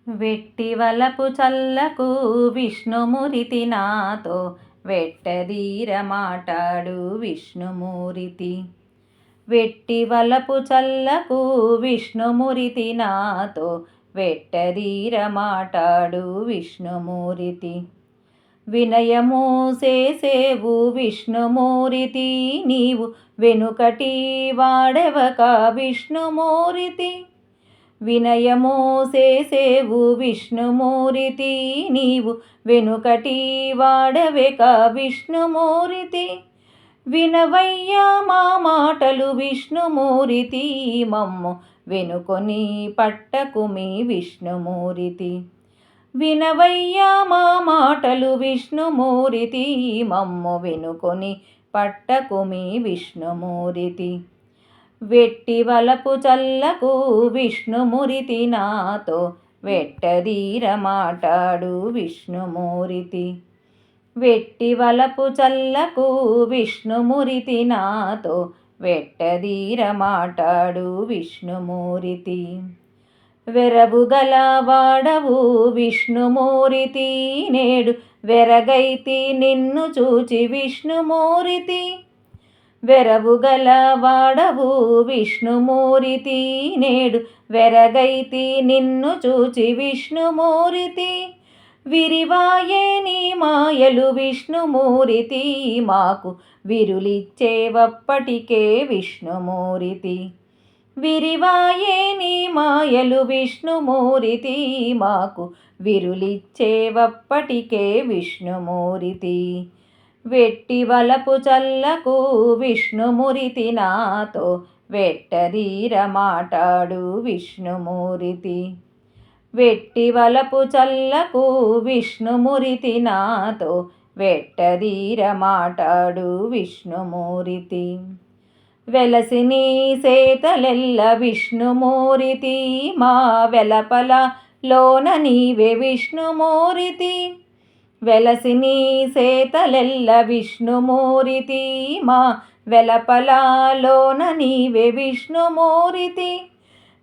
వెట్టి వలపు చల్లకు విష్ణుమూరితి నాతో వెట్టదీర మాటాడు విష్ణుమూరితి. వెట్టి వలపు చల్లకు విష్ణుమూరితి నాతో వెట్టదీర మాటాడు విష్ణుమూరితి. వినయము చేసేవు విష్ణుమూరితి, నీవు వెనుకటి వాడెవక విష్ణుమూరితి. వినయము చేసేవు విష్ణుమూరితి, నీవు వెనుకటి వాడవెక విష్ణుమూరితి. వినవయ్యా మా మాటలు విష్ణుమూరితి, మమ్ము వెనుకొని పట్టకుమి విష్ణుమూరితి. వినవయ్యా మా మాటలు విష్ణుమూరితి, మమ్ము వెనుకొని పట్టకుమి విష్ణుమూరితి. వెట్టి వలపు చల్లకు విష్ణుమూరితి నాతో వెట్టదీర మాటాడు విష్ణుమూరితి. వెట్టి వలపు చల్లకు విష్ణుమూరితి నాతో వెట్టదీర మాటాడు విష్ణుమూరితి. వెరబుగల వాడవు విష్ణుమూరితి, నేడు వెరగైతి నిన్ను చూచి విష్ణుమూరితి. వెరబుగల వాడవు విష్ణుమూరితి, నేడు వెరగైతి నిన్ను చూచి విష్ణుమూరితి. విరివాయే నీ మాయలు విష్ణుమూరితి, మాకు విరులిచ్చేవప్పటికే విష్ణుమూరితి. విరివాయే నీ మాయలు విష్ణుమూరితి, మాకు విరులిచ్చేవప్పటికే విష్ణుమూరితి. వెట్టి వలపు చల్లకు విష్ణుమూరితి నాతో వెట్టదీర మాటాడు విష్ణుమూరితి. వెట్టి వలపు చల్లకు విష్ణుమూరితి నాతో వెట్టదీర మాటాడు విష్ణుమూరితి. వెలసి నీ సేతలెల్ల విష్ణుమూరితి, మా వెలపల లోన నీవే విష్ణుమూరితి. వెలసి నీ సేతలెల్ల విష్ణుమూరితి, మా వెలపలలోన నీవే విష్ణుమూరితి.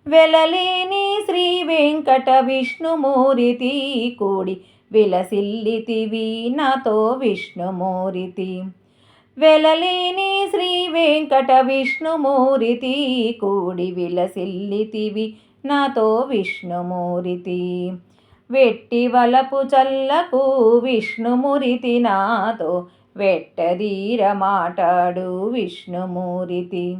వెలలేని శ్రీ వెంకట విష్ణుమూరితి, కూడి విలసిల్లితివి నాతో విష్ణుమూరితి. వెలలేని శ్రీ వెంకట విష్ణుమూరితి, కూడి విలసిల్లితివి నాతో విష్ణుమూరితి. వెట్టి వలపు చల్లకు విష్ణుమూరితి నాతో వెట్టదీర మాటాడు విష్ణుమూరితి.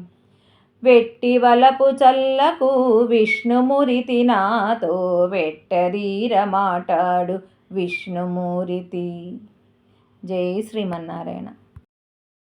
వెట్టి వలపు చల్లకు విష్ణుమూరితి నాతో వెట్టదీర మాటాడు విష్ణుమూరితి. జై శ్రీమన్నారాయణ.